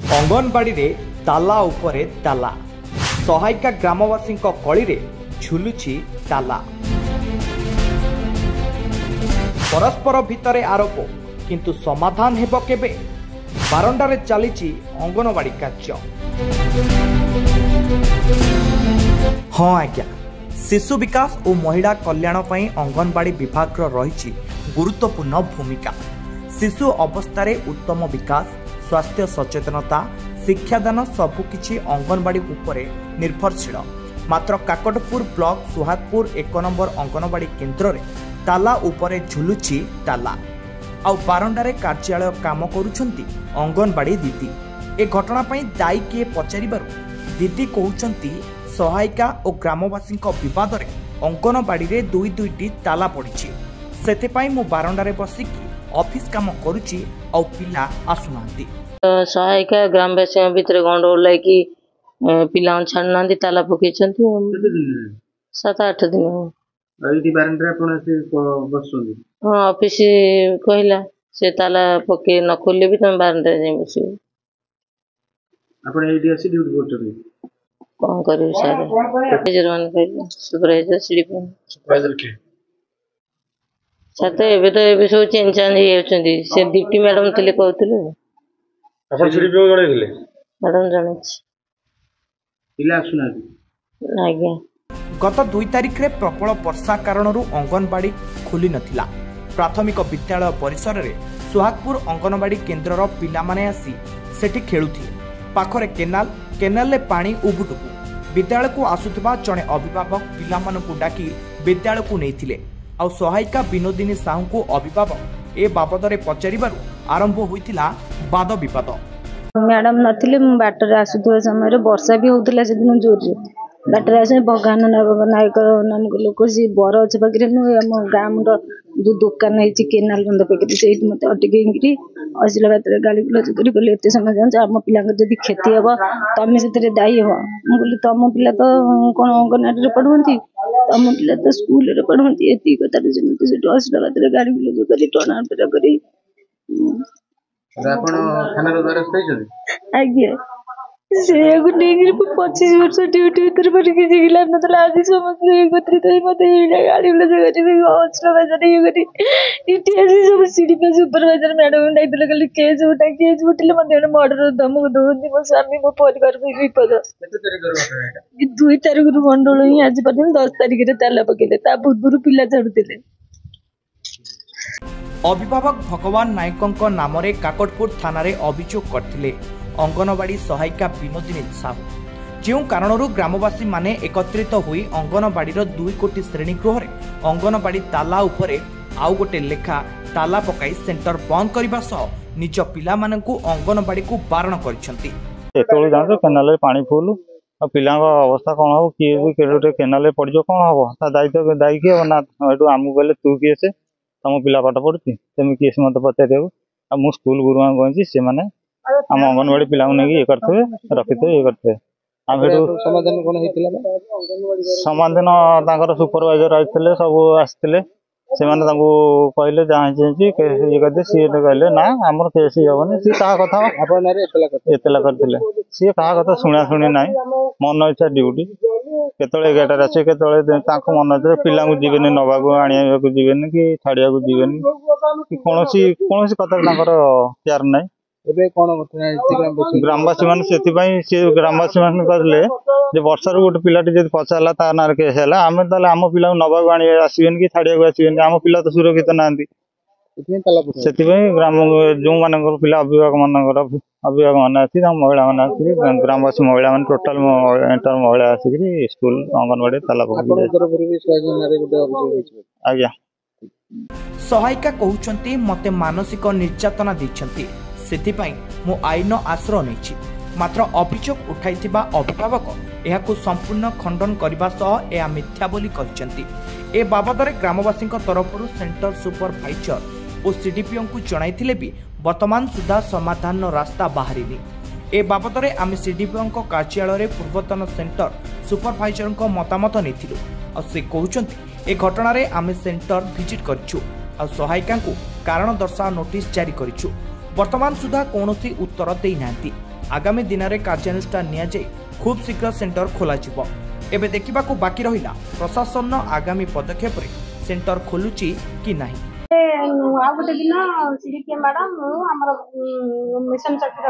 अंगनवाड़ी रे ताला उपरे ताला सहायिका ग्रामवासी कली रे झुलुची ताला परस्पर भितरे आरोप किंतु समाधान हेब केबे बारंडारे चलीची अंगनवाड़ी कार्य। हाँ आज्ञा शिशु विकास और महिला कल्याण पई अंगनवाड़ी विभाग रही गुरुत्वपूर्ण भूमिका। शिशु अवस्था उत्तम विकास स्वास्थ्य सचेतनता शिक्षादान सबुकिछि अंगनवाड़ी उपरे निर्भरशील। मात्र काकटपुर ब्लॉक सुहागपुर 1 नंबर अंगनवाड़ी केन्द्र रे ताला उपरे झुलुची ताला आ बारंडारे कार्यालय काम करुछंती अंगनवाड़ी दीदी। ए घटना पई दायी किए पचारिबारु दीदी कहउछंती सहायिका और ग्रामवासी विवाद रे अंगनवाड़ी रे दुईटी ताला पड़िछि सेते पई मु बारंडारे बसिकी ऑफिस काम करुछि आ पिला आसुनांती। सहायिका ग्रामवासी भितर गंडगोल लागी पिला छाड़ना ताला पकई 7-8 दिन हाँ ऑफिस कहला से ताला पके न खोले भी तुम बारंडा जाई बस कौन करू सारे सुपरवाइजर सुपरवाइजर के साथ एबे तो एबे सब चेंज हो जाउछंदी से डिप्टी मैडम थिले कहउतले अपन सीडीपीओ जणे दिले मैडम जणे पिला सुना आज्ञा। गत 2 तारिख रे प्रबल वर्षा कारण अंगनवाड़ी खोली नथिला। प्राथमिक विद्यालय परिसर रे सुहागपुर अंगनवाड़ी केन्द्रर पिला माने आसी सेठी खेलुथिले। पाखरे केनाल ले पानी उबुटुबु विद्यालय को आसुथिबा जणे अभिभावक पिला मानकु डाकी विद्यालय को नेथिले आ सहायिका विनोदिनी साहू को अभिभावक ए बाबद रे पचारिबारु आरंभ होइतिला वाद विवाद। मैडम नथिले बाटर आसुथिबा समय वर्षा भी होउतिला से दिन जोर बाटर आसे भगवान नायक नामक लोक सी बर अच्छे पाखे आम गाँव जो दुकान है केनाल बंद पाखे से मत अटकई असला बात गाड़ी गुलज कर एत समय जान आम पिला जब क्षति हे तुम से दायी हे मुझे तुम पिला तो कौन अंगनवाड़ी पढ़ुंती तुम पिला तो स्कूल पढ़ुंती ये कथा से असला बात गाड़ी गुलज कर टर्न कर आज्ञा से 25 वर्ष ड्यूटी भर पड़की जिला मतलब आज समस्त गाड़ी सब सीडीपी सुपरवाइजर मैडम डाइले केस उठा केस उठे मर्डर धमक दौरान मो स्वामी मो परिवार विपद 2 तारिख गंडोल ही आज पर्यटन 10 तारिख ताला पकेले पूर्व पिला छाड़ुले। अभिभावक भगवान नायकों नाम रे काकटपुर थाना रे अभियोग करथिले अंगनवाड़ी सहायिका विनोदिनी साहू। जो कारणरू ग्रामवासी माने एकत्रित होई अंगनवाड़ीर 2 कोटी श्रेणी गृह रे अंगनवाड़ी ताला उपरे आउ गोटे लेखा ताला पकाई सेंटर बंद करबा सह निज पिला मानकु अंगनवाड़ी को बारण करछंती। एतोळे जानो केनाल रे पानी फुल आ पिला अवस्था कोन हो कि केनाल रे पड़जो कोन हो ता दायी के ना एटू आमु कहले तू किए से तुम पिला पाठ पढ़ुची तुम किए से मत पचार आ मु स्कूल गुरुआ कही से माने आम अंगनवाड़ी पिला ये करते रखिथे ये करते समाधान कौन समाधान सुपरवाइजर आते सब आसते से कहले जहाँ ये करते सी कहले ना आमर केस हेनी सी क्या कथा एतला करते सी क्या कथा शुणा शुणी ना मन इच्छा ड्यूटी केत 11 आसे केत मन इच्छा पिला जीवेनि नवा आने जीवेनि कि छाड़िया जीवेनि कि कौन कथा केयर ना ग्रामवासी मैंने ग्रामवासी मैंने कहले वर्षार गोटे पिलाटी जब पचारा ता ना केस है आम आम पिला नवा आने आसबेनि कि छाड़िया आसबेनि आम पिला तो सुरक्षित ना से ग्राम जो मान पिला अभिभावक मैंने महिला मैंने ग्रामवासी महिला मैंने टोटाल एंटर महिला आसिक स्कूल अंगनवाड़ी ताला आज्ञा। सहायिका कहउछंती मते मानसिक निर्यातना दैछंती सेथिपाई मु आईन आश्रय नेछि। मात्र अभियोग उठाइथिबा अभिभावक एहाकु संपूर्ण खंडन करबा सह एहा मिथ्या बोली कहिसंती। ए बाबदरे ग्रामवासी तरफरु सेंटर सुपरवाइजर और सीडीपीओ को जणाइथिले भी वर्तमान सुधा समाधान रास्ता बाहरिनी। ए बाबदरे आमे सीडीपीओ कार्यालय रे पूर्वतन सेंटर सुपरवाइजर मतामत नेथिलु आ से कहउछंती ए घटना रे आमे सेंटर विजिट करछु आ सहायिका को कारण दर्शा नोटिस जारी करछु। वर्तमान सुधा कौनसी उत्तर देना आगामी दिन में कार्यानुष्ठान नि खूब शीघ्र सेंटर खोल एबे देखा बाकी रहा प्रशासन आगामी पदक्षेप सेंटर खोलुची कि नहीं। आ गोटे दिन सीडीपीएम मैडम आमर मिशन शक्तिर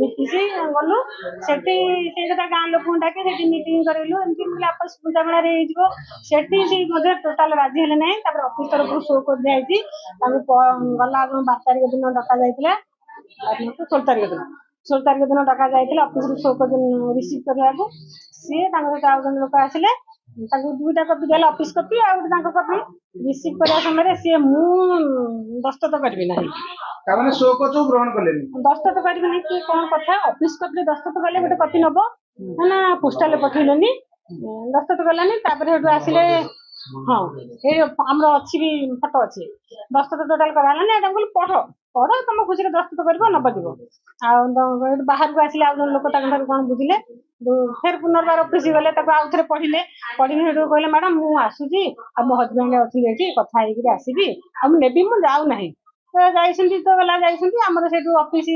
बीपीसी गलु से गाँ लोक डाके मीटिंग करेलु एमती आपस बुझामेला से टोटाल राजी हेले ना ऑफिस तरफ शो कर दिखाई गला 12 तारिख दिन डका जाइए 16 तारिख दिन डका जाइए ऑफिस शो कर रिसीव करने को सी आउ जन लोक आसिले दुईटा कपी देला ऑफिस कपी आ कपी रिसीव करने समय सी मु दस्तखत करी ना तामाने शो को जो ग्रहण कलेनी दस्तखत करी ना कि कौन कथा ऑफिस कपी दस्तखत कले गोटे कपी नब ना पोस्टाल पठेलनी दस्तखत कलानी आसिले हाँ ये आमर अच्छी भी फटो अच्छी दस्तखत टोटाल करालानी एटा बोल पढ़ पढ़ तुम खुशी दस्तखत कर नबदिव बाहर को आसिले आउ लोक कौन बुझिले फिर पुनर्बार ऑफिस गले आउ थे पढ़िले कहले मैडम मु आसूची आ मो हजबैंड अच्छी कथा आसबि नेबी मु जाऊ ना तो गला जामर से ऑफिस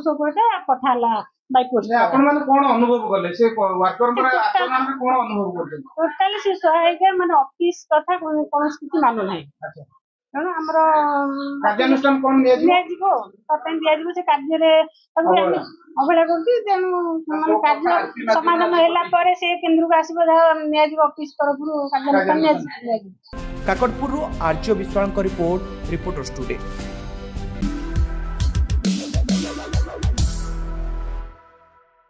शोटा पठाला बाय पोस्ट आपण माने कोन अनुभव करले से वर्कर पर आचरण में कोन अनुभव करले टोटली से सहायक माने ऑफिस कथा कोन स्थिति मानु नाही। अच्छा कारण हमर कार्यानुष्ठान कोन निया जीवो ततन दिया जीवो से कार्य रे अबेला करती तेनु माने कार्य समाधान हैला परे से केंद्र को आसीबो निया जीवो ऑफिस तरफ कार्यानुष्ठान निया जीवो। काकटपुर आर्य विश्वाल रिपोर्टर्स टुडे।